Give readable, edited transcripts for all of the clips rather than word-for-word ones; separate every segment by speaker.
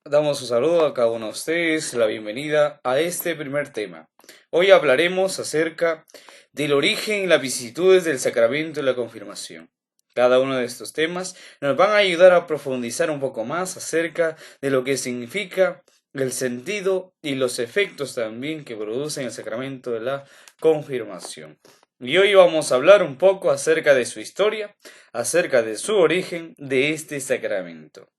Speaker 1: Damos un saludo a cada uno de ustedes, la bienvenida a este primer tema. Hoy hablaremos acerca del origen y las vicisitudes del sacramento de la confirmación. Cada uno de estos temas nos van a ayudar a profundizar un poco más acerca de lo que significa el sentido y los efectos también que producen el sacramento de la confirmación. Y hoy vamos a hablar un poco acerca de su historia, acerca de su origen de este sacramento.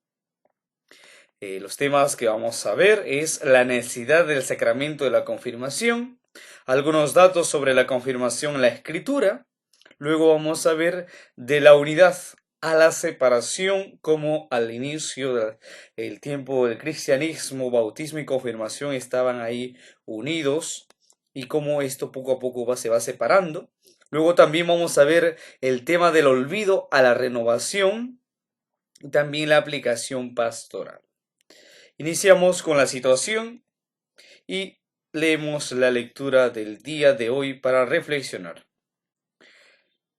Speaker 1: Los temas que vamos a ver es la necesidad del sacramento de la confirmación, algunos datos sobre la confirmación en la escritura, luego vamos a ver de la unidad a la separación como al inicio del tiempo del cristianismo, bautismo y confirmación estaban ahí unidos y cómo esto poco a poco se va separando. Luego también vamos a ver el tema del olvido a la renovación y también la aplicación pastoral. Iniciamos con la situación y leemos la lectura del día de hoy para reflexionar.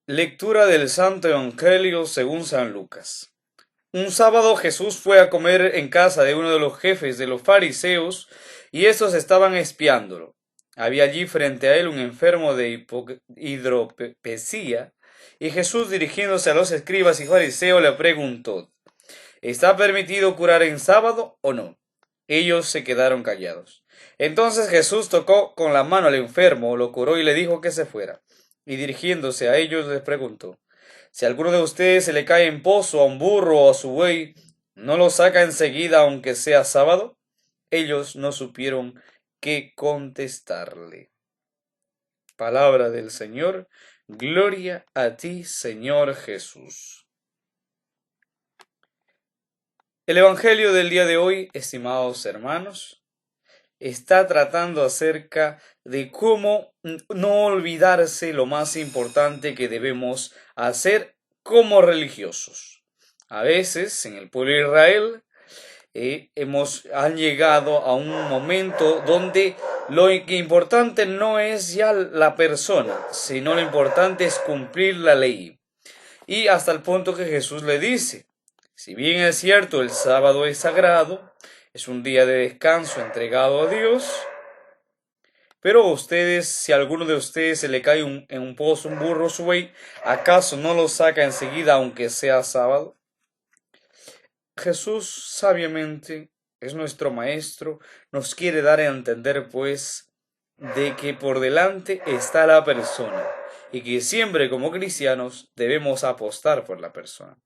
Speaker 1: Lectura del Santo Evangelio según San Lucas. Un sábado Jesús fue a comer en casa de uno de los jefes de los fariseos y estos estaban espiándolo. Había allí frente a él un enfermo de hidropesía y Jesús, dirigiéndose a los escribas y fariseos, le preguntó: ¿Está permitido curar en sábado o no? Ellos se quedaron callados. Entonces Jesús tocó con la mano al enfermo, lo curó y le dijo que se fuera. Y dirigiéndose a ellos les preguntó: Si a alguno de ustedes se le cae en pozo a un burro o a su buey, ¿no lo saca enseguida aunque sea sábado? Ellos no supieron qué contestarle. Palabra del Señor. Gloria a ti, Señor Jesús. El Evangelio del día de hoy, estimados hermanos, está tratando acerca de cómo no olvidarse lo más importante que debemos hacer como religiosos. A veces en el pueblo de Israel han llegado a un momento donde lo importante no es ya la persona, sino lo importante es cumplir la ley. Y hasta el punto que Jesús le dice: si bien es cierto, el sábado es sagrado, es un día de descanso entregado a Dios, pero ustedes, si a alguno de ustedes se le cae en un pozo un burro o su buey, ¿acaso no lo saca enseguida aunque sea sábado? Jesús sabiamente es nuestro maestro, nos quiere dar a entender pues de que por delante está la persona y que siempre como cristianos debemos apostar por la persona.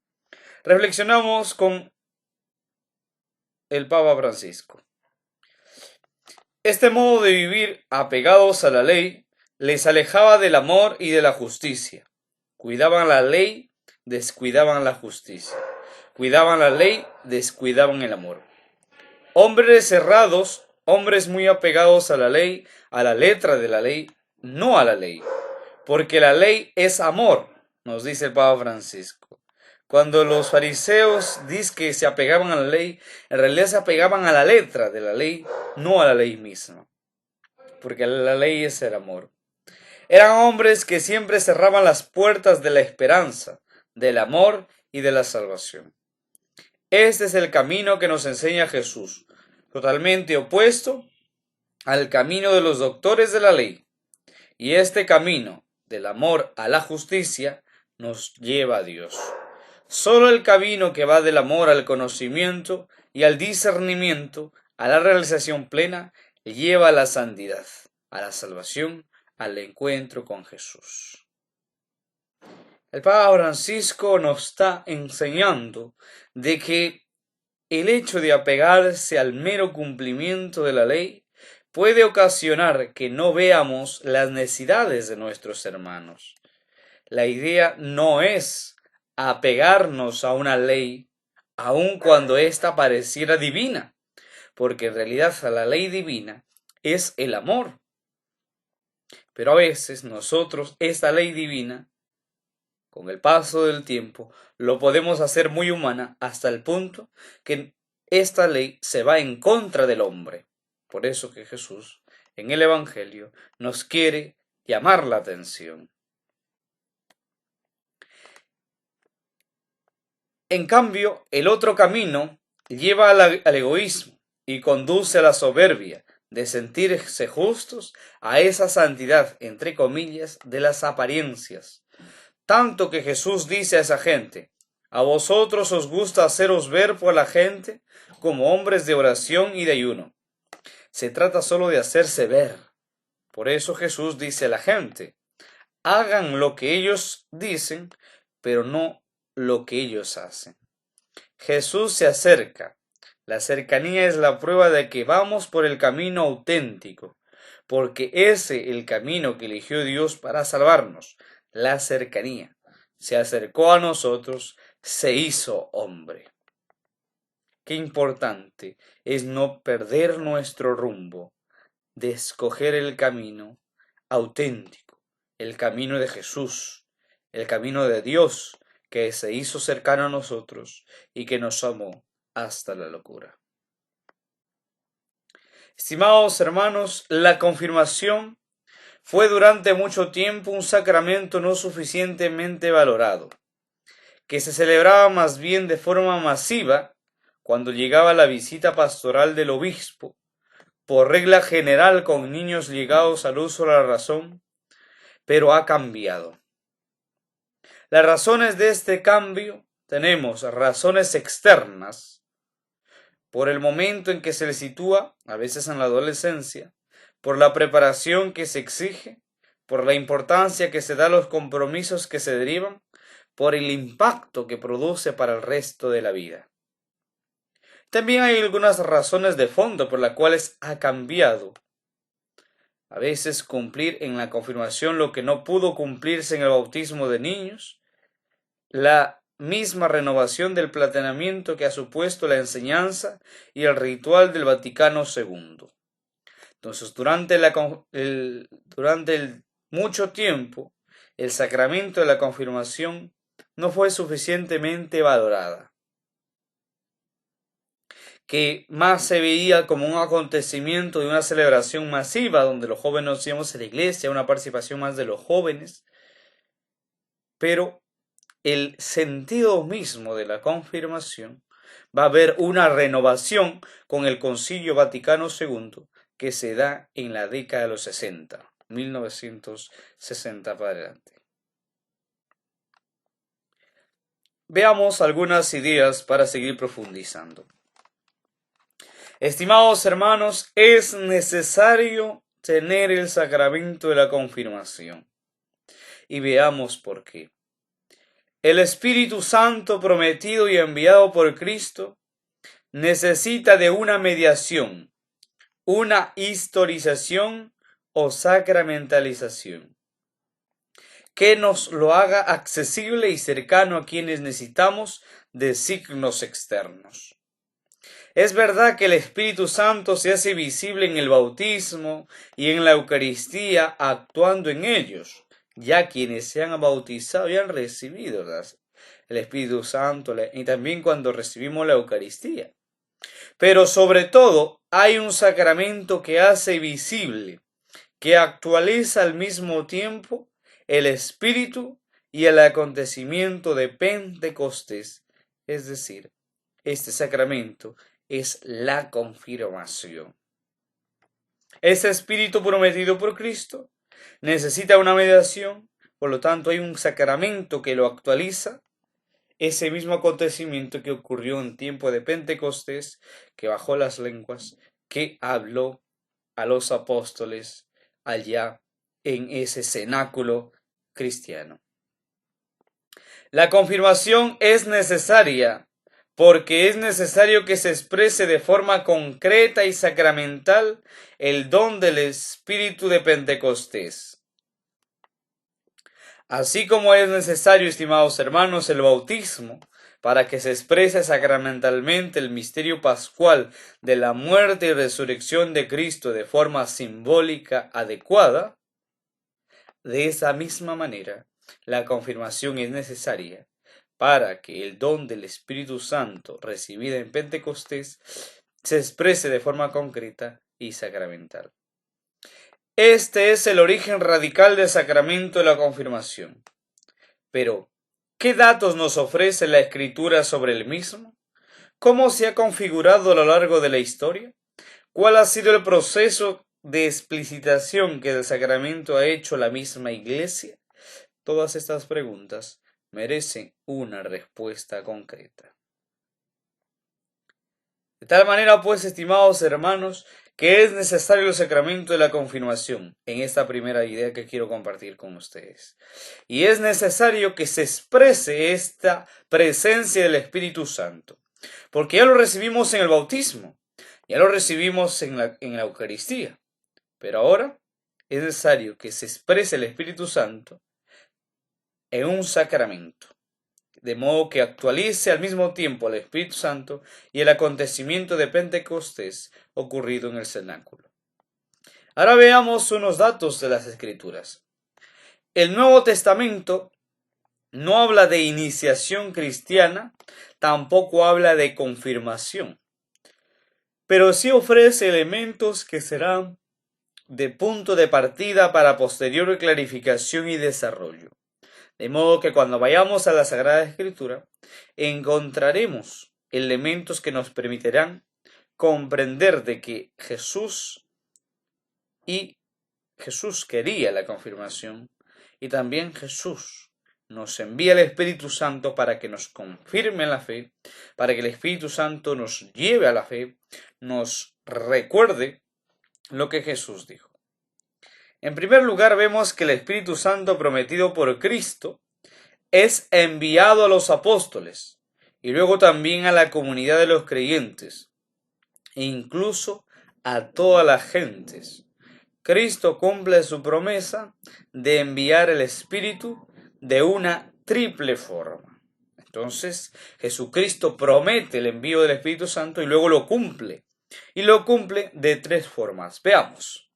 Speaker 1: Reflexionamos con el Papa Francisco. Este modo de vivir apegados a la ley les alejaba del amor y de la justicia. Cuidaban la ley, descuidaban la justicia. Cuidaban la ley, descuidaban el amor. Hombres cerrados, hombres muy apegados a la ley, a la letra de la ley, no a la ley. Porque la ley es amor, nos dice el Papa Francisco. Cuando los fariseos dicen que se apegaban a la ley, en realidad se apegaban a la letra de la ley, no a la ley misma, porque la ley es el amor. Eran hombres que siempre cerraban las puertas de la esperanza, del amor y de la salvación. Este es el camino que nos enseña Jesús, totalmente opuesto al camino de los doctores de la ley. Y este camino del amor a la justicia nos lleva a Dios. Solo el camino que va del amor al conocimiento y al discernimiento, a la realización plena, lleva a la santidad, a la salvación, al encuentro con Jesús. El Papa Francisco nos está enseñando de que el hecho de apegarse al mero cumplimiento de la ley puede ocasionar que no veamos las necesidades de nuestros hermanos. La idea no es apegarnos a una ley, aun cuando ésta pareciera divina, porque en realidad la ley divina es el amor. Pero a veces nosotros esta ley divina, con el paso del tiempo, lo podemos hacer muy humana hasta el punto que esta ley se va en contra del hombre. Por eso que Jesús, en el Evangelio, nos quiere llamar la atención. En cambio, el otro camino lleva al egoísmo, y conduce a la soberbia de sentirse justos, a esa santidad, entre comillas, de las apariencias. Tanto que Jesús dice a esa gente: a vosotros os gusta haceros ver por la gente como hombres de oración y de ayuno. Se trata solo de hacerse ver. Por eso Jesús dice a la gente: hagan lo que ellos dicen, pero no lo que ellos hacen. Jesús se acerca. La cercanía es la prueba de que vamos por el camino auténtico, porque ese es el camino que eligió Dios para salvarnos, la cercanía. Se acercó a nosotros, se hizo hombre. Qué importante es no perder nuestro rumbo, de escoger el camino auténtico, el camino de Jesús, el camino de Dios, que se hizo cercano a nosotros y que nos amó hasta la locura. Estimados hermanos, la confirmación fue durante mucho tiempo un sacramento no suficientemente valorado, que se celebraba más bien de forma masiva cuando llegaba la visita pastoral del obispo, por regla general con niños ligados al uso de la razón, pero ha cambiado. Las razones de este cambio tenemos razones externas, por el momento en que se le sitúa, a veces en la adolescencia, por la preparación que se exige, por la importancia que se da a los compromisos que se derivan, por el impacto que produce para el resto de la vida. También hay algunas razones de fondo por las cuales ha cambiado. A veces cumplir en la confirmación lo que no pudo cumplirse en el bautismo de niños, la misma renovación del planteamiento que ha supuesto la enseñanza y el ritual del Vaticano II. Entonces, durante mucho tiempo, el sacramento de la confirmación no fue suficientemente valorada, que más se veía como un acontecimiento de una celebración masiva donde los jóvenes nos íbamos a la iglesia, una participación más de los jóvenes, pero el sentido mismo de la confirmación va a haber una renovación con el Concilio Vaticano II que se da en la década de los 60, 1960 para adelante. Veamos algunas ideas para seguir profundizando. Estimados hermanos, es necesario tener el sacramento de la confirmación. Y veamos por qué. El Espíritu Santo prometido y enviado por Cristo necesita de una mediación, una historización o sacramentalización, que nos lo haga accesible y cercano a quienes necesitamos de signos externos. Es verdad que el Espíritu Santo se hace visible en el bautismo y en la Eucaristía actuando en ellos, ya quienes se han bautizado y han recibido el Espíritu Santo, y también cuando recibimos la Eucaristía. Pero sobre todo hay un sacramento que hace visible, que actualiza al mismo tiempo el Espíritu y el acontecimiento de Pentecostés, es decir, este sacramento es la confirmación. Ese Espíritu prometido por Cristo necesita una mediación, por lo tanto hay un sacramento que lo actualiza, ese mismo acontecimiento que ocurrió en tiempo de Pentecostés, que bajó las lenguas, que habló a los apóstoles allá en ese cenáculo cristiano. La confirmación es necesaria porque es necesario que se exprese de forma concreta y sacramental el don del Espíritu de Pentecostés. Así como es necesario, estimados hermanos, el bautismo, para que se exprese sacramentalmente el misterio pascual de la muerte y resurrección de Cristo de forma simbólica adecuada, de esa misma manera, la confirmación es necesaria para que el don del Espíritu Santo recibido en Pentecostés se exprese de forma concreta y sacramental. Este es el origen radical del sacramento de la confirmación. Pero, ¿qué datos nos ofrece la Escritura sobre el mismo? ¿Cómo se ha configurado a lo largo de la historia? ¿Cuál ha sido el proceso de explicitación que del sacramento ha hecho la misma Iglesia? Todas estas preguntas merecen una respuesta concreta. De tal manera, pues, estimados hermanos, que es necesario el sacramento de la confirmación, en esta primera idea que quiero compartir con ustedes. Y es necesario que se exprese esta presencia del Espíritu Santo, porque ya lo recibimos en el bautismo, ya lo recibimos en la Eucaristía, pero ahora es necesario que se exprese el Espíritu Santo en un sacramento, de modo que actualice al mismo tiempo el Espíritu Santo y el acontecimiento de Pentecostés ocurrido en el cenáculo. Ahora veamos unos datos de las Escrituras. El Nuevo Testamento no habla de iniciación cristiana, tampoco habla de confirmación, pero sí ofrece elementos que serán de punto de partida para posterior clarificación y desarrollo. De modo que cuando vayamos a la Sagrada Escritura, encontraremos elementos que nos permitirán comprender de que Jesús quería la confirmación, y también Jesús nos envía el Espíritu Santo para que nos confirme la fe, para que el Espíritu Santo nos lleve a la fe, nos recuerde lo que Jesús dijo. En primer lugar, vemos que el Espíritu Santo prometido por Cristo es enviado a los apóstoles y luego también a la comunidad de los creyentes e incluso a todas las gentes. Cristo cumple su promesa de enviar el Espíritu de una triple forma. Entonces, Jesucristo promete el envío del Espíritu Santo y luego lo cumple. Y lo cumple de tres formas. Veamos.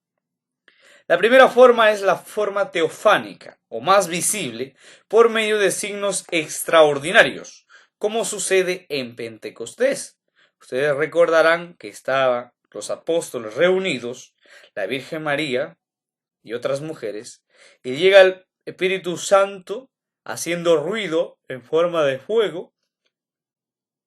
Speaker 1: La primera forma es la forma teofánica, o más visible, por medio de signos extraordinarios, como sucede en Pentecostés. Ustedes recordarán que estaban los apóstoles reunidos, la Virgen María y otras mujeres, y llega el Espíritu Santo haciendo ruido en forma de fuego,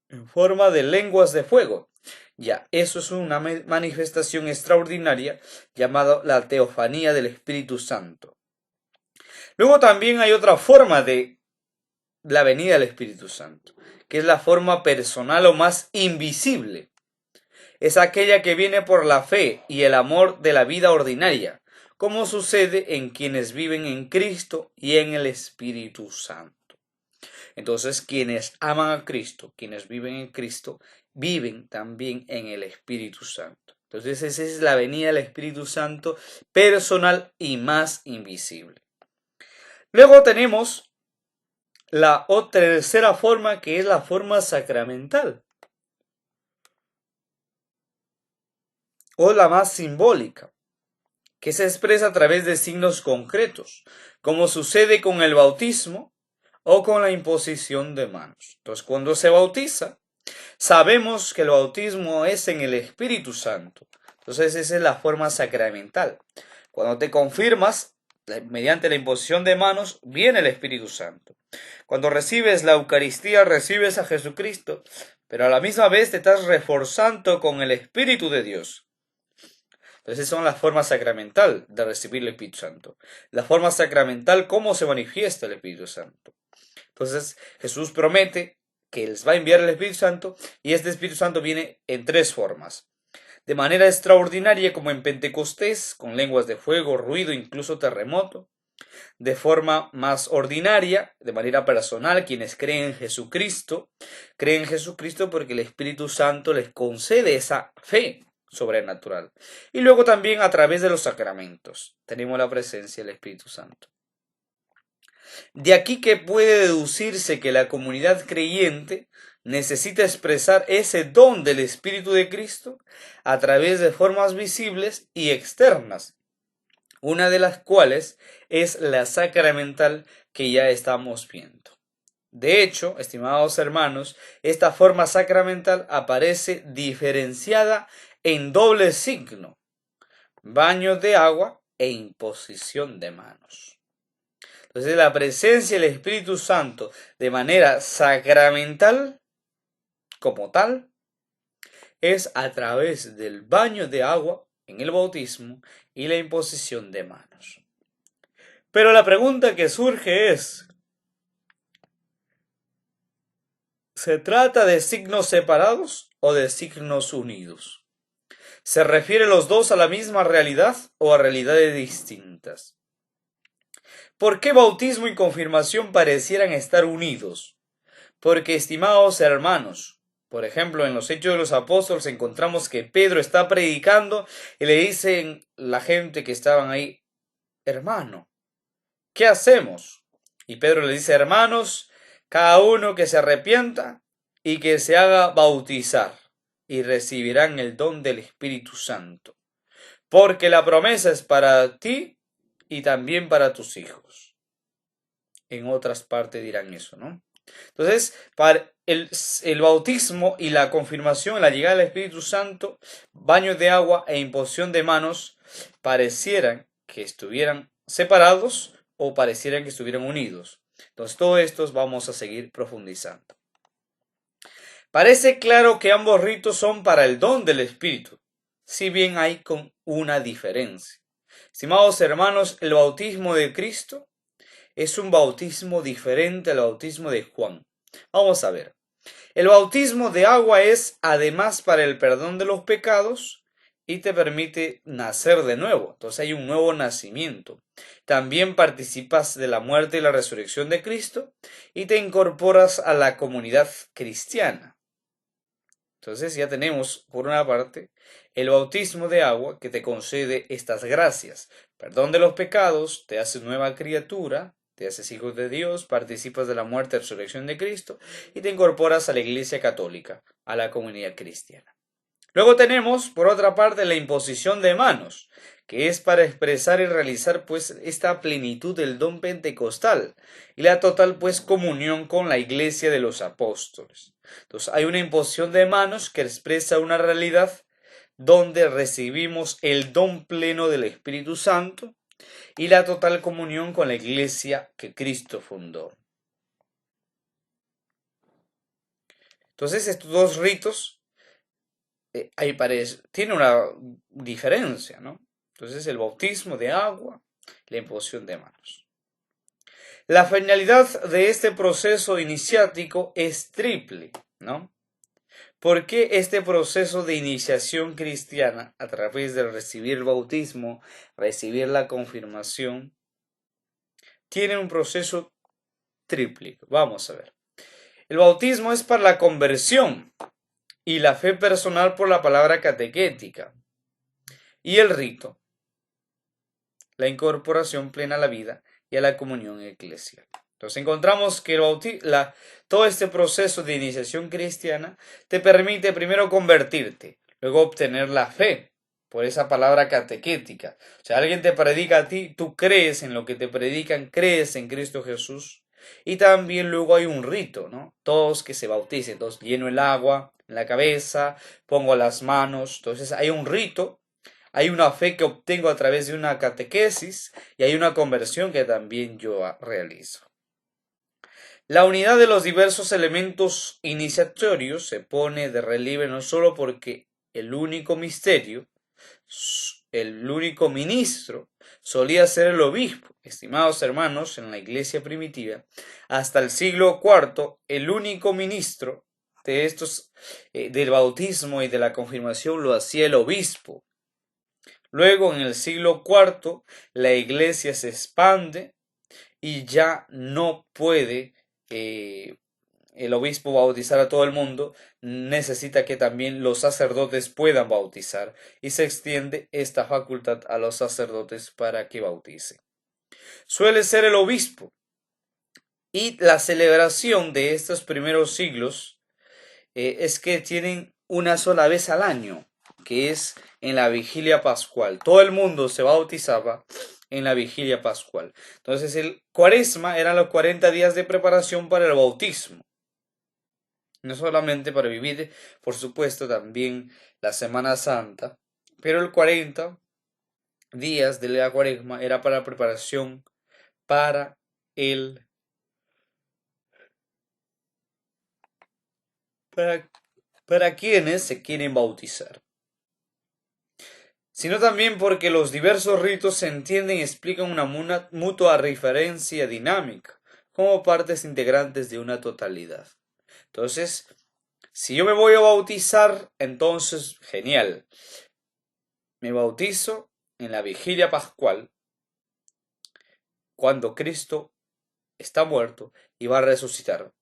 Speaker 1: en forma de lenguas de fuego. Ya, eso es una manifestación extraordinaria llamada la teofanía del Espíritu Santo. Luego también hay otra forma de la venida del Espíritu Santo, que es la forma personal o más invisible. Es aquella que viene por la fe y el amor de la vida ordinaria, como sucede en quienes viven en Cristo y en el Espíritu Santo. Entonces, quienes aman a Cristo, quienes viven en Cristo, viven también en el Espíritu Santo. Entonces, esa es la venida del Espíritu Santo personal y más invisible. Luego tenemos la tercera forma, que es la forma sacramental, o la más simbólica, que se expresa a través de signos concretos, como sucede con el bautismo o con la imposición de manos. Entonces, cuando se bautiza, sabemos que el bautismo es en el Espíritu Santo. Entonces, esa es la forma sacramental. Cuando te confirmas, mediante la imposición de manos, viene el Espíritu Santo. Cuando recibes la Eucaristía, recibes a Jesucristo, pero a la misma vez te estás reforzando con el Espíritu de Dios. Entonces, esa son la forma sacramental de recibir el Espíritu Santo. La forma sacramental, cómo se manifiesta el Espíritu Santo. Entonces, Jesús promete que les va a enviar el Espíritu Santo, y este Espíritu Santo viene en tres formas. De manera extraordinaria, como en Pentecostés, con lenguas de fuego, ruido, incluso terremoto. De forma más ordinaria, de manera personal, quienes creen en Jesucristo porque el Espíritu Santo les concede esa fe sobrenatural. Y luego también a través de los sacramentos tenemos la presencia del Espíritu Santo. De aquí que puede deducirse que la comunidad creyente necesita expresar ese don del Espíritu de Cristo a través de formas visibles y externas, una de las cuales es la sacramental que ya estamos viendo. De hecho, estimados hermanos, esta forma sacramental aparece diferenciada en doble signo: baño de agua e imposición de manos. Entonces, la presencia del Espíritu Santo de manera sacramental, como tal, es a través del baño de agua en el bautismo y la imposición de manos. Pero la pregunta que surge es, ¿se trata de signos separados o de signos unidos? ¿Se refieren los dos a la misma realidad o a realidades distintas? ¿Por qué bautismo y confirmación parecieran estar unidos? Porque, estimados hermanos, por ejemplo, en los Hechos de los Apóstoles encontramos que Pedro está predicando y le dicen la gente que estaban ahí, hermano, ¿qué hacemos? Y Pedro le dice, hermanos, cada uno que se arrepienta y que se haga bautizar y recibirán el don del Espíritu Santo, porque la promesa es para ti y también para tus hijos. En otras partes dirán eso, ¿no? Entonces, para el bautismo y la confirmación, la llegada del Espíritu Santo, baño de agua e imposición de manos, parecieran que estuvieran separados o parecieran que estuvieran unidos. Entonces, todo esto vamos a seguir profundizando. Parece claro que ambos ritos son para el don del Espíritu, si bien hay con una diferencia. Estimados hermanos, el bautismo de Cristo es un bautismo diferente al bautismo de Juan. Vamos a ver. El bautismo de agua es además para el perdón de los pecados y te permite nacer de nuevo. Entonces hay un nuevo nacimiento. También participas de la muerte y la resurrección de Cristo y te incorporas a la comunidad cristiana. Entonces ya tenemos, por una parte, el bautismo de agua que te concede estas gracias. Perdón de los pecados, te haces nueva criatura, te haces hijo de Dios, participas de la muerte y resurrección de Cristo y te incorporas a la Iglesia Católica, a la comunidad cristiana. Luego tenemos, por otra parte, la imposición de manos, que es para expresar y realizar pues esta plenitud del don pentecostal y la total pues comunión con la iglesia de los apóstoles. Entonces hay una imposición de manos que expresa una realidad donde recibimos el don pleno del Espíritu Santo y la total comunión con la iglesia que Cristo fundó. Entonces estos dos ritos ahí tiene una diferencia, ¿no? Entonces el bautismo de agua, la imposición de manos. La finalidad de este proceso iniciático es triple, ¿no? ¿Por qué este proceso de iniciación cristiana, a través de recibir el bautismo, recibir la confirmación, tiene un proceso triple? Vamos a ver. El bautismo es para la conversión y la fe personal por la palabra catequética. Y el rito, la incorporación plena a la vida y a la comunión eclesial. Entonces encontramos que todo este proceso de iniciación cristiana te permite primero convertirte, luego obtener la fe por esa palabra catequética. O sea, alguien te predica a ti, tú crees en lo que te predican, crees en Cristo Jesús. Y también luego hay un rito, ¿no? Todos que se bauticen, entonces lleno el agua en la cabeza, pongo las manos, entonces hay un rito. Hay una fe que obtengo a través de una catequesis y hay una conversión que también yo realizo. La unidad de los diversos elementos iniciatorios se pone de relieve no solo porque el único misterio, el único ministro, solía ser el obispo. Estimados hermanos, en la iglesia primitiva, hasta el siglo IV, el único ministro de estos, del bautismo y de la confirmación lo hacía el obispo. Luego, en el siglo IV, la iglesia se expande y ya no puede el obispo bautizar a todo el mundo, necesita que también los sacerdotes puedan bautizar y se extiende esta facultad a los sacerdotes para que bauticen. Suele ser el obispo y la celebración de estos primeros siglos es que tienen una sola vez al año, que es en la vigilia pascual. Todo el mundo se bautizaba en la vigilia pascual. Entonces el cuaresma eran los 40 días de preparación para el bautismo. No solamente para vivir, por supuesto, también la Semana Santa, pero el 40 días de la cuaresma era para preparación para el para para quienes se quieren bautizar, sino también porque los diversos ritos se entienden y explican una mutua referencia dinámica, como partes integrantes de una totalidad. Entonces, si yo me voy a bautizar, entonces, genial. Me bautizo en la vigilia pascual, cuando Cristo está muerto y va a resucitar.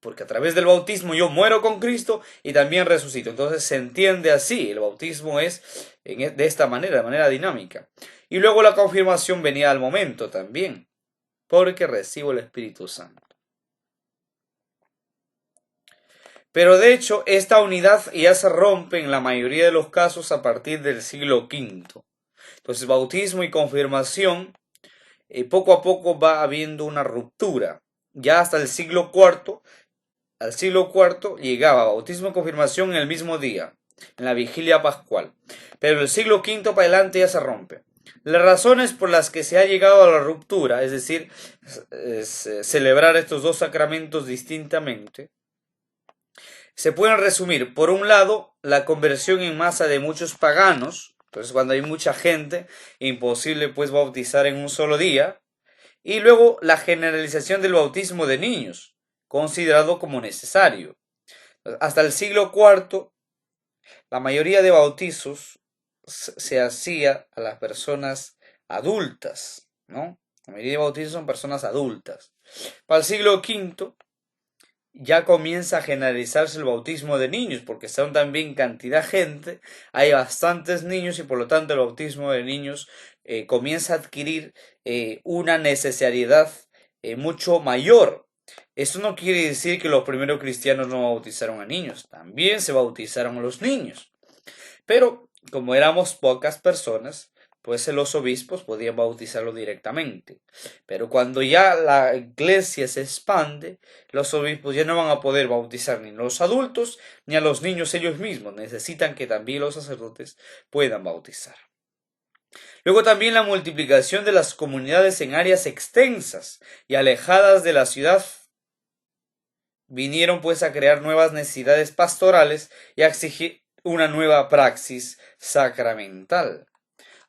Speaker 1: Porque a través del bautismo yo muero con Cristo y también resucito. Entonces se entiende así. El bautismo es de esta manera, de manera dinámica. Y luego la confirmación venía al momento también, porque recibo el Espíritu Santo. Pero de hecho, esta unidad ya se rompe en la mayoría de los casos a partir del siglo V. Entonces, bautismo y confirmación, poco a poco va habiendo una ruptura. Ya hasta el siglo IV, al siglo IV llegaba bautismo y confirmación en el mismo día, en la vigilia pascual. Pero el siglo V para adelante ya se rompe. Las razones por las que se ha llegado a la ruptura, es decir, celebrar estos dos sacramentos distintamente, se pueden resumir, por un lado, la conversión en masa de muchos paganos. Entonces, cuando hay mucha gente, imposible pues bautizar en un solo día. Y luego la generalización del bautismo de niños, considerado como necesario. Hasta el siglo IV, la mayoría de bautizos se hacía a las personas adultas, ¿no? La mayoría de bautizos son personas adultas. Para el siglo V ya comienza a generalizarse el bautismo de niños, porque son también cantidad de gente, hay bastantes niños y por lo tanto el bautismo de niños comienza a adquirir una necesidad mucho mayor. Esto no quiere decir que los primeros cristianos no bautizaron a niños, también se bautizaron a los niños, pero como éramos pocas personas, pues los obispos podían bautizarlo directamente. Pero cuando ya la iglesia se expande, los obispos ya no van a poder bautizar ni a los adultos ni a los niños ellos mismos. Necesitan que también los sacerdotes puedan bautizar. Luego también la multiplicación de las comunidades en áreas extensas y alejadas de la ciudad vinieron pues a crear nuevas necesidades pastorales y a exigir una nueva praxis sacramental.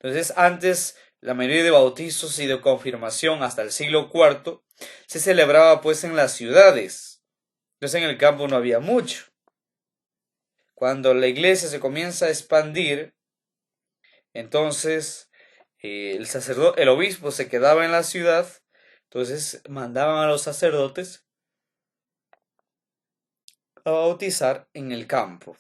Speaker 1: Entonces, antes la mayoría de bautizos y de confirmación hasta el siglo IV se celebraba pues en las ciudades. Entonces en el campo no había mucho. Cuando la iglesia se comienza a expandir, entonces el obispo se quedaba en la ciudad, entonces mandaban a los sacerdotes a bautizar en el campo.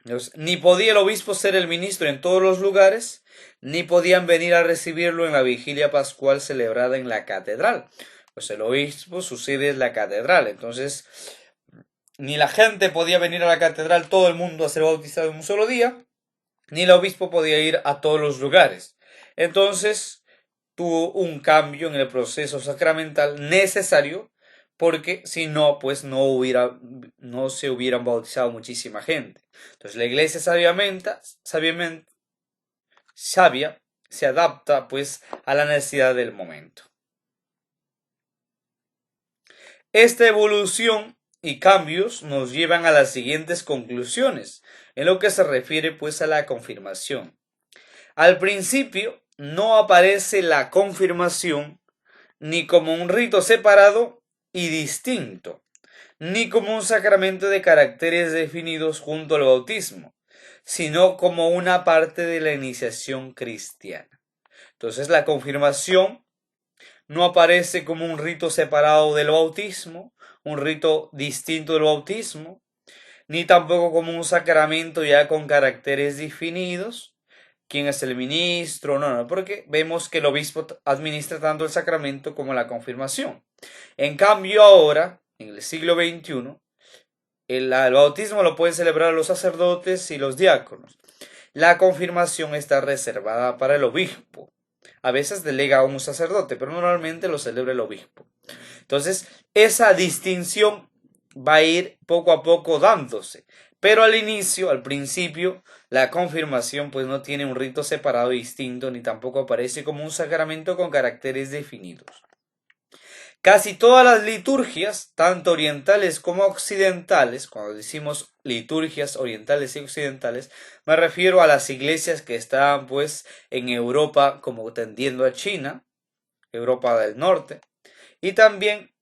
Speaker 1: Entonces, ni podía el obispo ser el ministro en todos los lugares, ni podían venir a recibirlo en la vigilia pascual celebrada en la catedral. Pues el obispo, su sede es la catedral. Entonces, ni la gente podía venir a la catedral, todo el mundo a ser bautizado en un solo día, ni el obispo podía ir a todos los lugares. Entonces, tuvo un cambio en el proceso sacramental necesario, porque si no, pues no se hubieran bautizado muchísima gente. Entonces la iglesia sabia se adapta pues a la necesidad del momento. Esta evolución y cambios nos llevan a las siguientes conclusiones en lo que se refiere pues a la confirmación. Al principio no aparece la confirmación ni como un rito separado y distinto, ni como un sacramento de caracteres definidos junto al bautismo, sino como una parte de la iniciación cristiana. Entonces la confirmación no aparece como un rito separado del bautismo, un rito distinto del bautismo, ni tampoco como un sacramento ya con caracteres definidos. ¿Quién es el ministro? No, porque vemos que el obispo administra tanto el sacramento como la confirmación. En cambio ahora, en el siglo XXI, el bautismo lo pueden celebrar los sacerdotes y los diáconos. La confirmación está reservada para el obispo. A veces delega a un sacerdote, pero normalmente lo celebra el obispo. Entonces, esa distinción va a ir poco a poco dándose. Pero al inicio, al principio, la confirmación pues no tiene un rito separado y distinto, ni tampoco aparece como un sacramento con caracteres definidos. Casi todas las liturgias, tanto orientales como occidentales, cuando decimos liturgias orientales y occidentales, me refiero a las iglesias que estaban pues en Europa como tendiendo a China, Europa del Norte, y también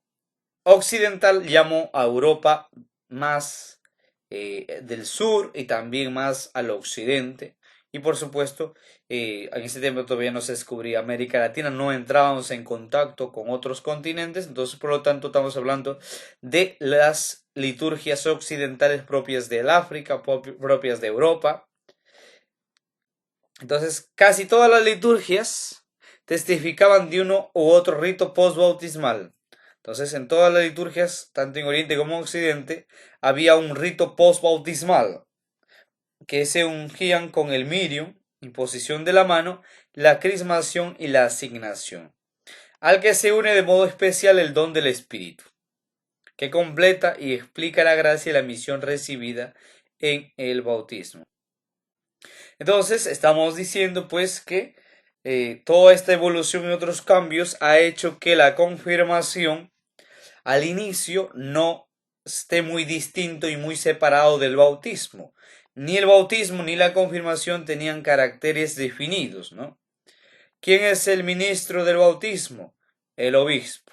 Speaker 1: occidental llamo a Europa más del sur y también más al occidente. Y por supuesto, en ese tiempo todavía no se descubría América Latina, no entrábamos en contacto con otros continentes, entonces por lo tanto estamos hablando de las liturgias occidentales propias del África, propias de Europa. Entonces, casi todas las liturgias testificaban de uno u otro rito postbautismal. Entonces, en todas las liturgias, tanto en Oriente como en Occidente, había un rito postbautismal, que se ungían con el mirium, imposición de la mano, la crismación y la asignación, al que se une de modo especial el don del Espíritu, que completa y explica la gracia y la misión recibida en el bautismo. Entonces, estamos diciendo pues que toda esta evolución y otros cambios ha hecho que la confirmación al inicio no esté muy distinto y muy separado del bautismo. Ni el bautismo ni la confirmación tenían caracteres definidos, ¿no? ¿Quién es el ministro del bautismo? El obispo.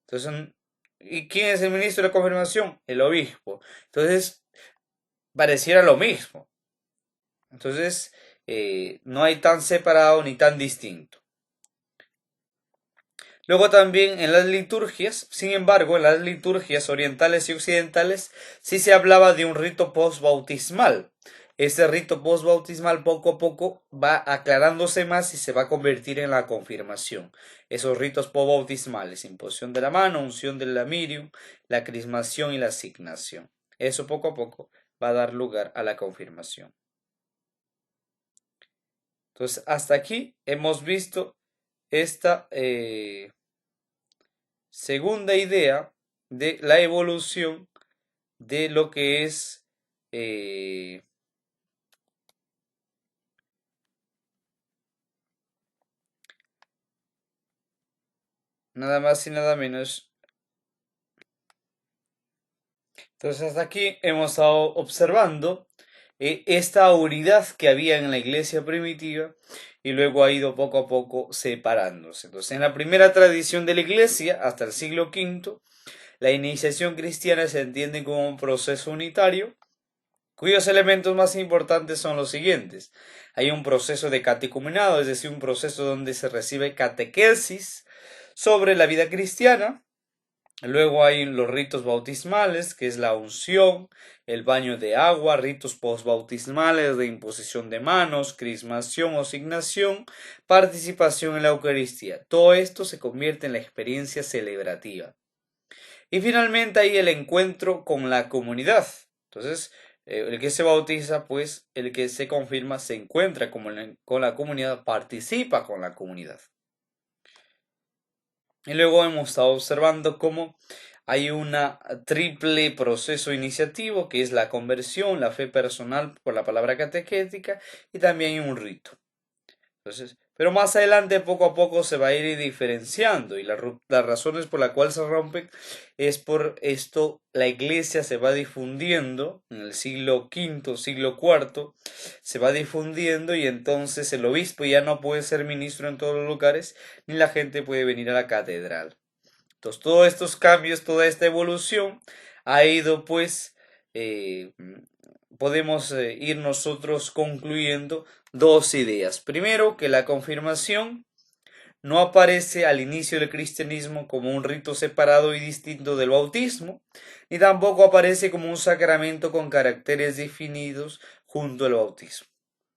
Speaker 1: Entonces, ¿y quién es el ministro de la confirmación? El obispo. Entonces, pareciera lo mismo. Entonces, no hay tan separado ni tan distinto. Luego también en las liturgias, sin embargo, en las liturgias orientales y occidentales sí se hablaba de un rito postbautismal. Ese rito postbautismal poco a poco va aclarándose más y se va a convertir en la confirmación. Esos ritos postbautismales, imposición de la mano, unción del lamirium, la crismación y la asignación. Eso poco a poco va a dar lugar a la confirmación. Entonces, hasta aquí hemos visto esta segunda idea de la evolución de lo que es nada más y nada menos. Entonces, hasta aquí hemos estado observando esta unidad que había en la iglesia primitiva y luego ha ido poco a poco separándose. Entonces, en la primera tradición de la iglesia, hasta el siglo V, la iniciación cristiana se entiende como un proceso unitario, cuyos elementos más importantes son los siguientes. Hay un proceso de catecumenado, es decir, un proceso donde se recibe catequesis sobre la vida cristiana. Luego hay los ritos bautismales, que es la unción, el baño de agua, ritos postbautismales de imposición de manos, crismación o asignación, participación en la Eucaristía. Todo esto se convierte en la experiencia celebrativa. Y finalmente hay el encuentro con la comunidad. Entonces, el que se bautiza, pues el que se confirma, se encuentra con la comunidad, participa con la comunidad. Y luego hemos estado observando cómo hay una triple proceso iniciativo, que es la conversión, la fe personal por la palabra catequética y también hay un rito. Entonces, pero más adelante poco a poco se va a ir diferenciando y las razones por las cuales se rompen es por esto la iglesia se va difundiendo en el siglo V, siglo IV, se va difundiendo y entonces el obispo ya no puede ser ministro en todos los lugares ni la gente puede venir a la catedral. Entonces todos estos cambios, toda esta evolución ha ido pues podemos ir nosotros concluyendo dos ideas. Primero, que la confirmación no aparece al inicio del cristianismo como un rito separado y distinto del bautismo, ni tampoco aparece como un sacramento con caracteres definidos junto al bautismo,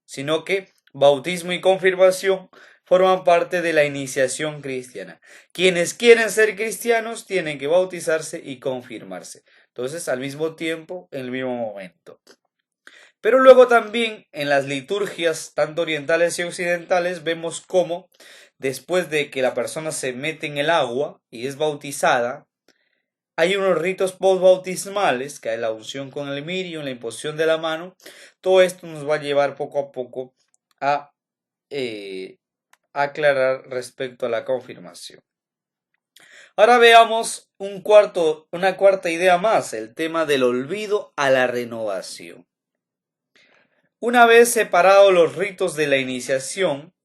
Speaker 1: sino que bautismo y confirmación forman parte de la iniciación cristiana. Quienes quieren ser cristianos tienen que bautizarse y confirmarse. Entonces, al mismo tiempo, en el mismo momento. Pero luego también en las liturgias, tanto orientales y occidentales, vemos cómo después de que la persona se mete en el agua y es bautizada, hay unos ritos postbautismales, que hay la unción con el mirio, la imposición de la mano. Todo esto nos va a llevar poco a poco a aclarar respecto a la confirmación. Ahora veamos una cuarta idea más, el tema del olvido a la renovación. Una vez separados los ritos de la iniciación,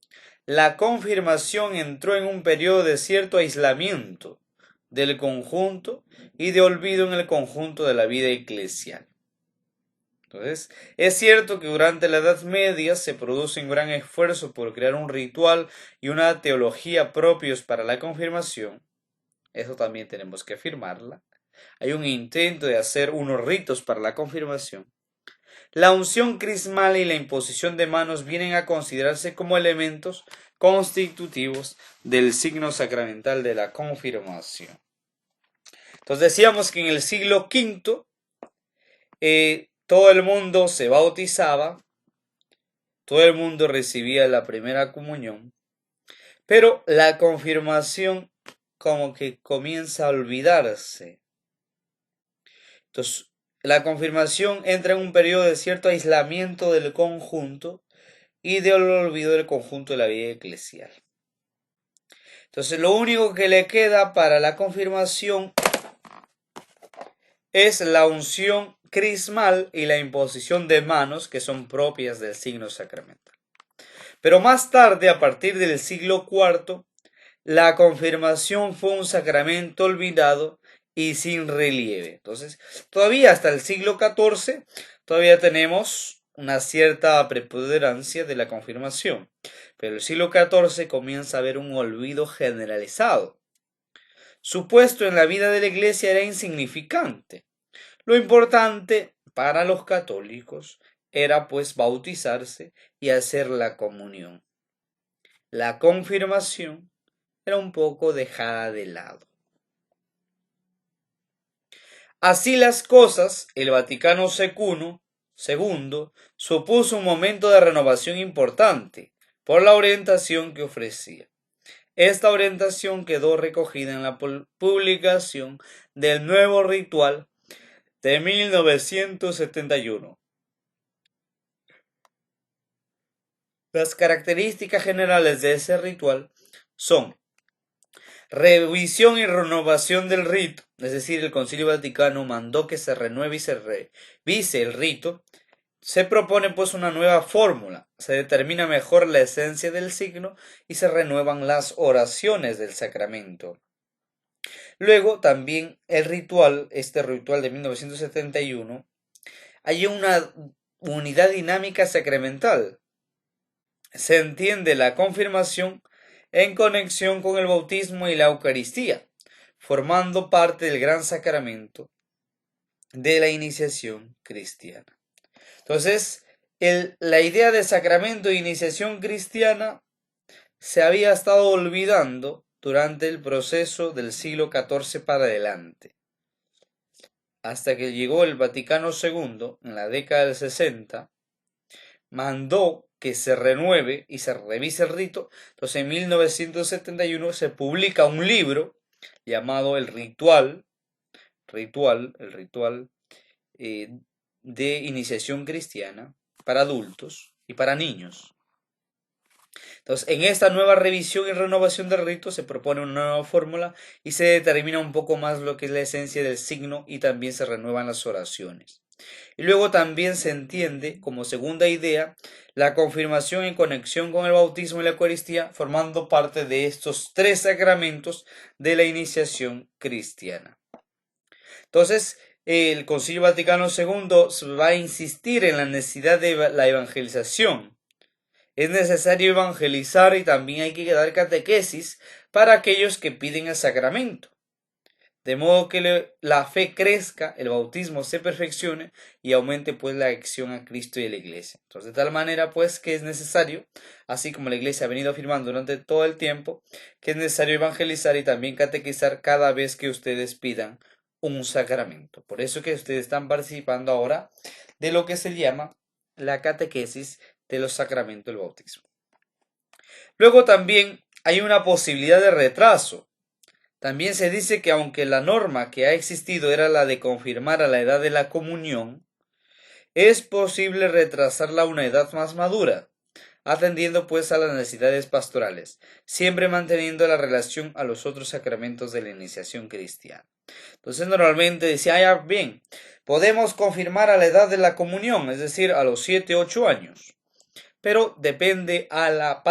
Speaker 1: la confirmación entró en un periodo de cierto aislamiento del conjunto y de olvido en el conjunto de la vida eclesial. Entonces, es cierto que durante la Edad Media se produce un gran esfuerzo por crear un ritual y una teología propios para la confirmación. Eso también tenemos que afirmarla. Hay un intento de hacer unos ritos para la confirmación. La unción crismal y la imposición de manos vienen a considerarse como elementos constitutivos del signo sacramental de la confirmación. Entonces decíamos que en el siglo V todo el mundo se bautizaba, todo el mundo recibía la primera comunión, pero la confirmación como que comienza a olvidarse. Entonces, la confirmación entra en un periodo de cierto aislamiento del conjunto y del olvido del conjunto de la vida eclesial. Entonces, lo único que le queda para la confirmación es la unción crismal y la imposición de manos, que son propias del signo sacramental. Pero más tarde, a partir del siglo IV, la confirmación fue un sacramento olvidado y sin relieve. Entonces, todavía hasta el siglo XIV, todavía tenemos una cierta preponderancia de la confirmación. Pero el siglo XIV comienza a haber un olvido generalizado. Su puesto en la vida de la Iglesia era insignificante. Lo importante para los católicos era pues bautizarse y hacer la comunión. La confirmación era un poco dejada de lado. Así las cosas, el Vaticano II supuso un momento de renovación importante por la orientación que ofrecía. Esta orientación quedó recogida en la publicación del nuevo ritual de 1971. Las características generales de ese ritual son revisión y renovación del rito, es decir, el Concilio Vaticano mandó que se renueve y se revise el rito. Se propone pues una nueva fórmula, se determina mejor la esencia del signo y se renuevan las oraciones del sacramento. Luego también este ritual de 1971, hay una unidad dinámica sacramental. Se entiende la confirmación en conexión con el bautismo y la Eucaristía, formando parte del gran sacramento de la iniciación cristiana. Entonces, la idea de sacramento de iniciación cristiana se había estado olvidando durante el proceso del siglo XIV para adelante, hasta que llegó el Vaticano II en la década del 60, mandó que se renueve y se revise el rito. Entonces en 1971 se publica un libro llamado El Ritual de iniciación cristiana para adultos y para niños. Entonces, en esta nueva revisión y renovación del rito se propone una nueva fórmula y se determina un poco más lo que es la esencia del signo y también se renuevan las oraciones. Y luego también se entiende como segunda idea la confirmación en conexión con el bautismo y la Eucaristía, formando parte de estos tres sacramentos de la iniciación cristiana. Entonces, el Concilio Vaticano II va a insistir en la necesidad de la evangelización. Es necesario evangelizar y también hay que dar catequesis para aquellos que piden el sacramento. De modo que la fe crezca, el bautismo se perfeccione y aumente pues la acción a Cristo y a la Iglesia. Entonces, de tal manera pues que es necesario, así como la Iglesia ha venido afirmando durante todo el tiempo, que es necesario evangelizar y también catequizar cada vez que ustedes pidan un sacramento. Por eso que ustedes están participando ahora de lo que se llama la catequesis de los sacramentos del bautismo. Luego también hay una posibilidad de retraso. También se dice que aunque la norma que ha existido era la de confirmar a la edad de la comunión, es posible retrasarla a una edad más madura, atendiendo pues a las necesidades pastorales, siempre manteniendo la relación a los otros sacramentos de la iniciación cristiana. Entonces normalmente decía, ya bien, podemos confirmar a la edad de la comunión, es decir, a los 7, 8 años, pero depende a la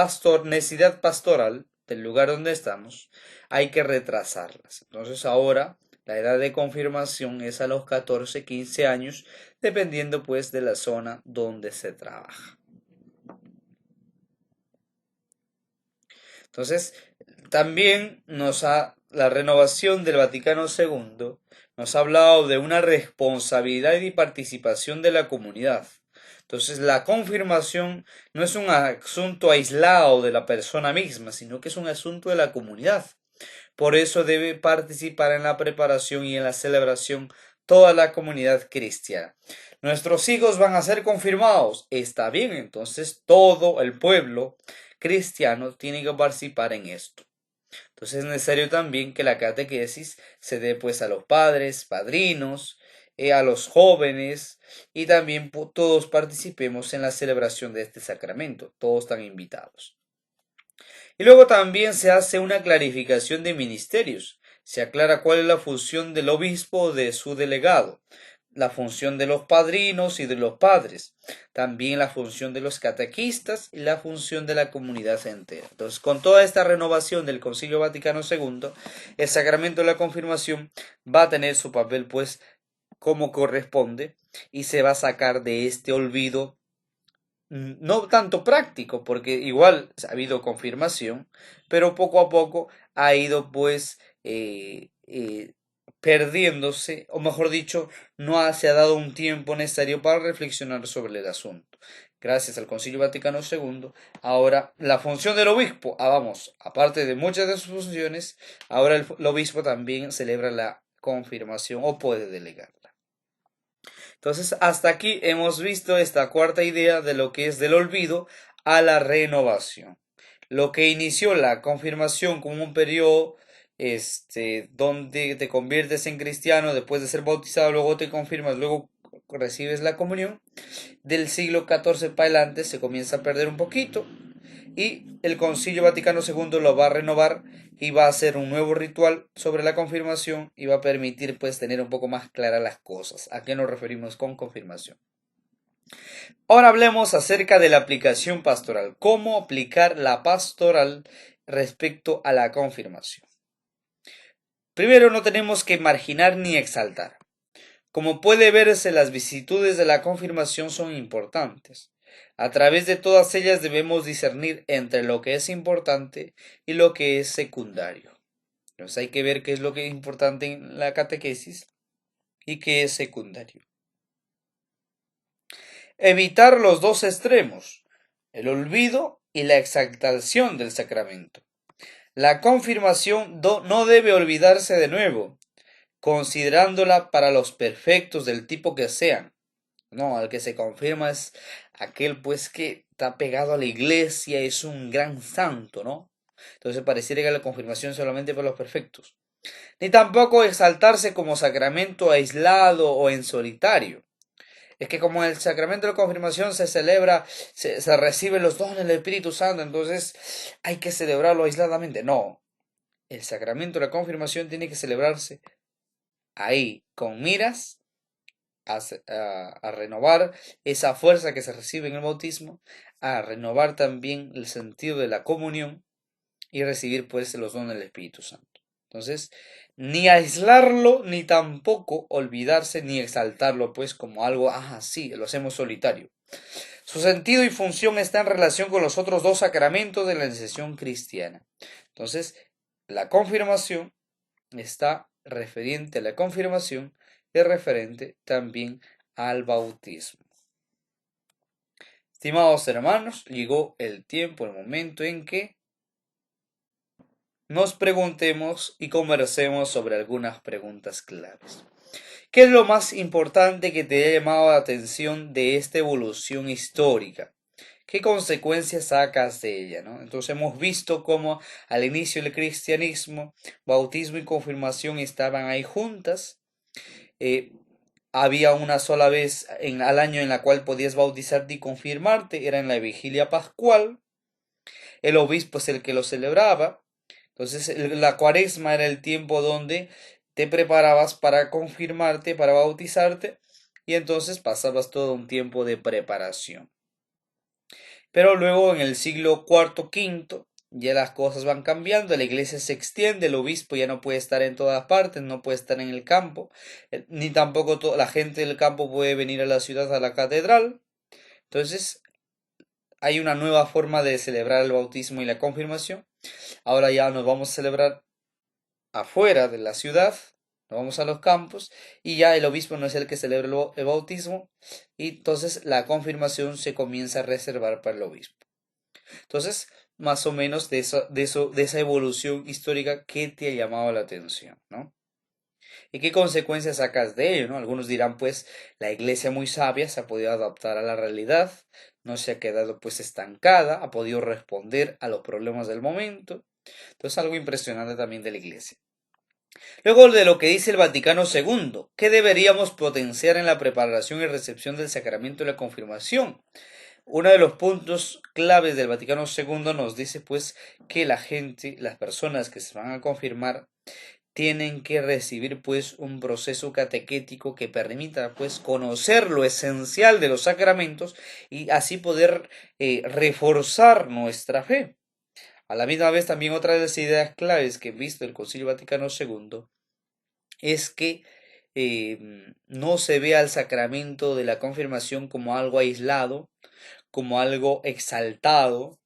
Speaker 1: necesidad pastoral del lugar donde estamos, hay que retrasarlas. Entonces ahora la edad de confirmación es a los 14, 15 años, dependiendo pues de la zona donde se trabaja. Entonces, también la renovación del Vaticano II nos ha hablado de una responsabilidad y participación de la comunidad. Entonces, la confirmación no es un asunto aislado de la persona misma, sino que es un asunto de la comunidad. Por eso debe participar en la preparación y en la celebración toda la comunidad cristiana. Nuestros hijos van a ser confirmados. Está bien, entonces todo el pueblo cristiano tiene que participar en esto. Entonces es necesario también que la catequesis se dé pues a los padres, padrinos, a los jóvenes y también todos participemos en la celebración de este sacramento. Todos están invitados. Y luego también se hace una clarificación de ministerios. Se aclara cuál es la función del obispo o de su delegado, la función de los padrinos y de los padres, también la función de los catequistas y la función de la comunidad entera. Entonces, con toda esta renovación del Concilio Vaticano II, el sacramento de la confirmación va a tener su papel, pues, como corresponde, y se va a sacar de este olvido no tanto práctico, porque igual ha habido confirmación, pero poco a poco ha ido pues perdiéndose, o mejor dicho, se ha dado un tiempo necesario para reflexionar sobre el asunto. Gracias al Concilio Vaticano II, ahora la función del obispo, vamos, aparte de muchas de sus funciones, ahora el obispo también celebra la confirmación o puede delegar. Entonces, hasta aquí hemos visto esta cuarta idea de lo que es del olvido a la renovación. Lo que inició la confirmación como un periodo donde te conviertes en cristiano después de ser bautizado, luego te confirmas, luego recibes la comunión, del siglo XIV para adelante se comienza a perder un poquito y el Concilio Vaticano II lo va a renovar y va a hacer un nuevo ritual sobre la confirmación y va a permitir pues tener un poco más claras las cosas. ¿A qué nos referimos con confirmación? Ahora hablemos acerca de la aplicación pastoral. ¿Cómo aplicar la pastoral respecto a la confirmación? Primero, no tenemos que marginar ni exaltar. Como puede verse, las vicisitudes de la confirmación son importantes. A través de todas ellas debemos discernir entre lo que es importante y lo que es secundario. Entonces hay que ver qué es lo que es importante en la catequesis y qué es secundario. Evitar los dos extremos, el olvido y la exaltación del sacramento. La confirmación no debe olvidarse de nuevo, considerándola para los perfectos del tipo que sean. No, al que se confirma es aquel pues que está pegado a la iglesia, es un gran santo, ¿no? Entonces pareciera que la confirmación es solamente para los perfectos. Ni tampoco exaltarse como sacramento aislado o en solitario. Es que como el sacramento de la confirmación se celebra, se reciben los dones del Espíritu Santo, entonces hay que celebrarlo aisladamente. No, el sacramento de la confirmación tiene que celebrarse ahí, con miras a renovar esa fuerza que se recibe en el bautismo, a renovar también el sentido de la comunión y recibir pues los dones del Espíritu Santo. Entonces, ni aislarlo, ni tampoco olvidarse, ni exaltarlo pues como algo, sí, lo hacemos solitario. Su sentido y función está en relación con los otros dos sacramentos de la iniciación cristiana. Entonces, la confirmación está referente a la confirmación y referente también al bautismo. Estimados hermanos, llegó el tiempo, el momento en que nos preguntemos y conversemos sobre algunas preguntas claves. ¿Qué es lo más importante que te ha llamado la atención de esta evolución histórica? ¿Qué consecuencias sacas de ella, ¿no? Entonces hemos visto cómo al inicio del cristianismo, bautismo y confirmación estaban ahí juntas. había una sola vez al año en la cual podías bautizarte y confirmarte, era en la vigilia pascual. El obispo es el que lo celebraba. Entonces la cuaresma era el tiempo donde te preparabas para confirmarte, para bautizarte, y entonces pasabas todo un tiempo de preparación. Pero luego en el siglo cuarto, quinto, ya las cosas van cambiando, la iglesia se extiende, el obispo ya no puede estar en todas partes, no puede estar en el campo, ni tampoco la gente del campo puede venir a la ciudad, a la catedral. Entonces hay una nueva forma de celebrar el bautismo y la confirmación. Ahora ya nos vamos a celebrar afuera de la ciudad, nos vamos a los campos y ya el obispo no es el que celebra el bautismo, y entonces la confirmación se comienza a reservar para el obispo. Entonces, más o menos de esa evolución histórica que te ha llamado la atención, ¿no? ¿Y qué consecuencias sacas de ello, no? Algunos dirán, pues, la iglesia muy sabia se ha podido adaptar a la realidad, no se ha quedado pues estancada, ha podido responder a los problemas del momento. Entonces, algo impresionante también de la iglesia. Luego de lo que dice el Vaticano II, ¿qué deberíamos potenciar en la preparación y recepción del sacramento de la confirmación? Uno de los puntos claves del Vaticano II nos dice pues que la gente, las personas que se van a confirmar, tienen que recibir pues un proceso catequético que permita pues conocer lo esencial de los sacramentos y así poder reforzar nuestra fe. A la misma vez también otra de las ideas claves que he visto el Concilio Vaticano II es que no se vea el sacramento de la confirmación como algo aislado, como algo exaltado,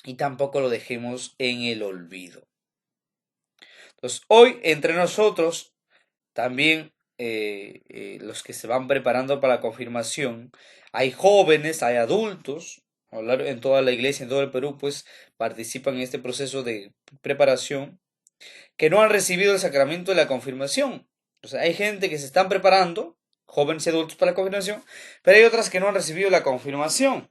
Speaker 1: y tampoco lo dejemos en el olvido. Entonces, hoy entre nosotros, también los que se van preparando para la confirmación, hay jóvenes, hay adultos, en toda la iglesia, en todo el Perú, pues participan en este proceso de preparación, que no han recibido el sacramento de la confirmación. O sea, hay gente que se están preparando, jóvenes y adultos, para la confirmación, pero hay otras que no han recibido la confirmación.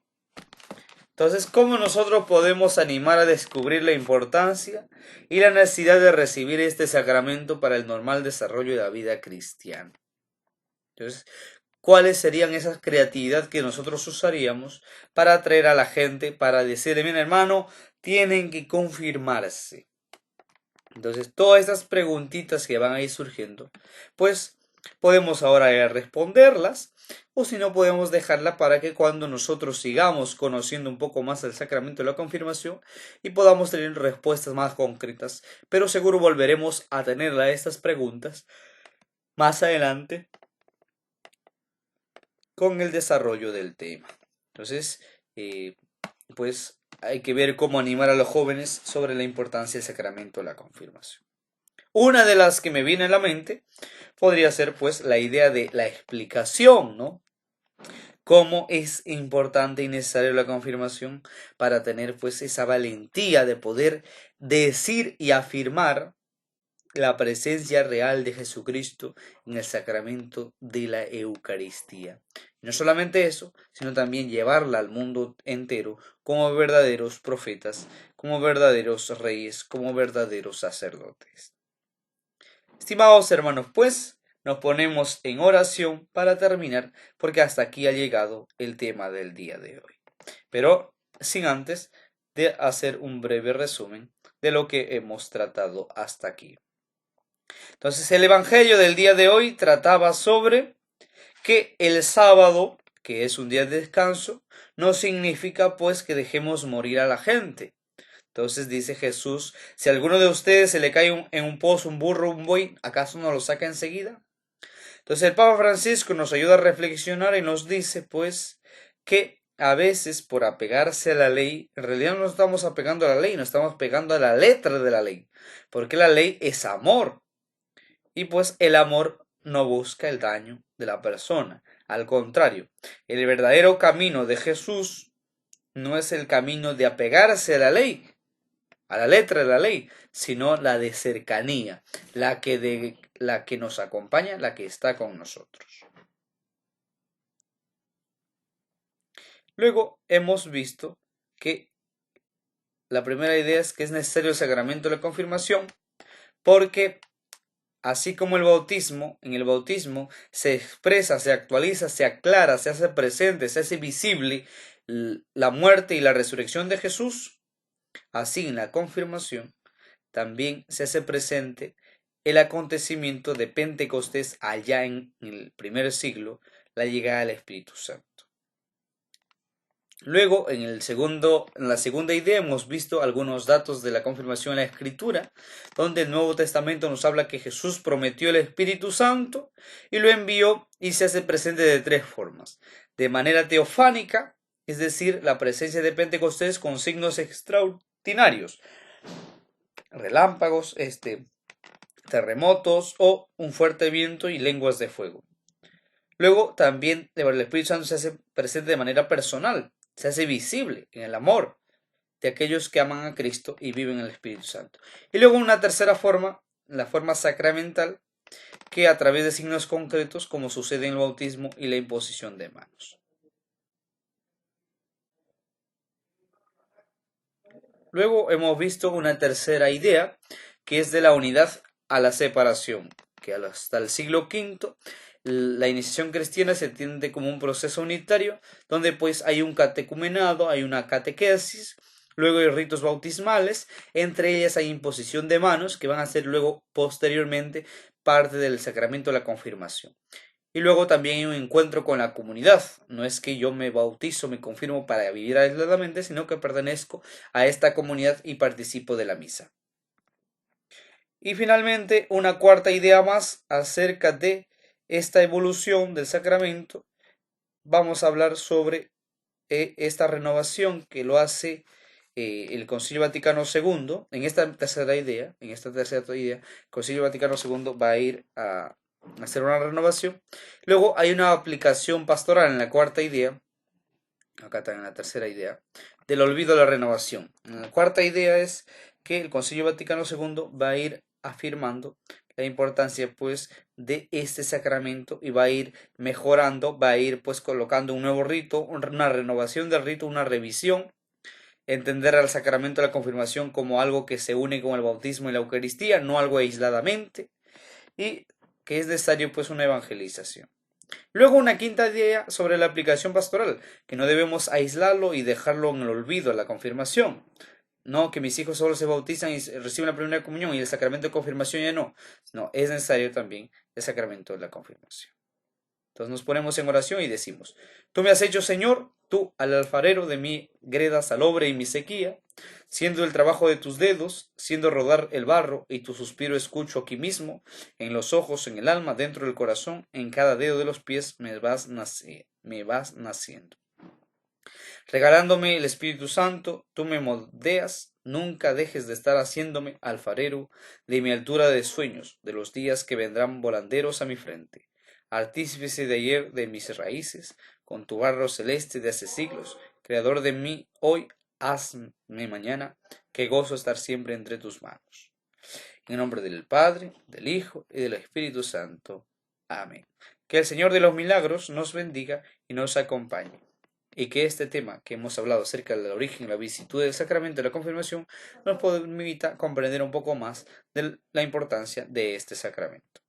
Speaker 1: Entonces, ¿cómo nosotros podemos animar a descubrir la importancia y la necesidad de recibir este sacramento para el normal desarrollo de la vida cristiana? Entonces, ¿cuáles serían esas creatividades que nosotros usaríamos para atraer a la gente, para decirle, mira hermano, tienen que confirmarse? Entonces, todas estas preguntitas que van a ir surgiendo, pues podemos ahora responderlas, o si no, podemos dejarla para que cuando nosotros sigamos conociendo un poco más el sacramento de la confirmación y podamos tener respuestas más concretas. Pero seguro volveremos a tener estas preguntas más adelante con el desarrollo del tema. Entonces, pues hay que ver cómo animar a los jóvenes sobre la importancia del sacramento de la confirmación. Una de las que me viene a la mente podría ser pues la idea de la explicación, ¿no? Cómo es importante y necesaria la confirmación para tener pues esa valentía de poder decir y afirmar la presencia real de Jesucristo en el sacramento de la Eucaristía. Y no solamente eso, sino también llevarla al mundo entero como verdaderos profetas, como verdaderos reyes, como verdaderos sacerdotes. Estimados hermanos, pues nos ponemos en oración para terminar, porque hasta aquí ha llegado el tema del día de hoy. Pero sin antes de hacer un breve resumen de lo que hemos tratado hasta aquí. Entonces, el Evangelio del día de hoy trataba sobre que el sábado, que es un día de descanso, no significa pues que dejemos morir a la gente. Entonces dice Jesús, si a alguno de ustedes se le cae en un pozo un burro o un buey, ¿acaso no lo saca enseguida? Entonces el Papa Francisco nos ayuda a reflexionar y nos dice pues que a veces por apegarse a la ley, en realidad no nos estamos apegando a la ley, nos estamos pegando a la letra de la ley, porque la ley es amor, y pues el amor no busca el daño de la persona, al contrario, el verdadero camino de Jesús no es el camino de apegarse a la ley, a la letra de la ley, sino la de cercanía, la que nos acompaña, la que está con nosotros. Luego hemos visto que la primera idea es que es necesario el sacramento de la confirmación porque así como en el bautismo se expresa, se actualiza, se aclara, se hace presente, se hace visible la muerte y la resurrección de Jesús, así en la confirmación también se hace presente el acontecimiento de Pentecostés allá en el primer siglo, la llegada del Espíritu Santo. Luego, en la segunda idea, hemos visto algunos datos de la confirmación en la Escritura, donde el Nuevo Testamento nos habla que Jesús prometió el Espíritu Santo y lo envió y se hace presente de tres formas. De manera teofánica, es decir, la presencia de Pentecostés con signos extraordinarios, relámpagos, terremotos o un fuerte viento y lenguas de fuego. Luego también el Espíritu Santo se hace presente de manera personal, se hace visible en el amor de aquellos que aman a Cristo y viven en el Espíritu Santo. Y luego una tercera forma, la forma sacramental, que a través de signos concretos, como sucede en el bautismo y la imposición de manos. Luego hemos visto una tercera idea, que es de la unidad a la separación, que hasta el siglo V la iniciación cristiana se entiende como un proceso unitario, donde pues hay un catecumenado, hay una catequesis, luego hay ritos bautismales, entre ellas hay imposición de manos, que van a ser luego posteriormente parte del sacramento de la confirmación. Y luego también hay un encuentro con la comunidad. No es que yo me bautizo, me confirmo para vivir aisladamente, sino que pertenezco a esta comunidad y participo de la misa. Y finalmente, una cuarta idea más acerca de esta evolución del sacramento. Vamos a hablar sobre esta renovación que lo hace el Concilio Vaticano II. En esta tercera idea, el Concilio Vaticano II va a ir a hacer una renovación. Luego hay una aplicación pastoral en la cuarta idea, acá está en la tercera idea, del olvido de la renovación. En la cuarta idea es que el Concilio Vaticano II va a ir afirmando la importancia pues de este sacramento y va a ir mejorando, va a ir pues colocando un nuevo rito, una renovación del rito, una revisión, entender al sacramento de la confirmación como algo que se une con el bautismo y la Eucaristía, no algo aisladamente, y que es necesario pues una evangelización. Luego una quinta idea sobre la aplicación pastoral, que no debemos aislarlo y dejarlo en el olvido, la confirmación. No, que mis hijos solo se bautizan y reciben la primera comunión y el sacramento de confirmación ya no. No, es necesario también el sacramento de la confirmación. Entonces nos ponemos en oración y decimos: Tú me has hecho, Señor, tú al alfarero de mi greda salobre y mi sequía, siendo el trabajo de tus dedos, siendo rodar el barro y tu suspiro escucho aquí mismo, en los ojos, en el alma, dentro del corazón, en cada dedo de los pies me vas naciendo. Regalándome el Espíritu Santo, tú me moldeas, nunca dejes de estar haciéndome alfarero de mi altura de sueños, de los días que vendrán volanderos a mi frente. Artífice de ayer de mis raíces, con tu barro celeste de hace siglos, creador de mí hoy, hazme mañana, que gozo estar siempre entre tus manos. En el nombre del Padre, del Hijo y del Espíritu Santo. Amén. Que el Señor de los milagros nos bendiga y nos acompañe. Y que este tema que hemos hablado acerca del origen y la vicisitud del sacramento de la confirmación nos permita comprender un poco más de la importancia de este sacramento.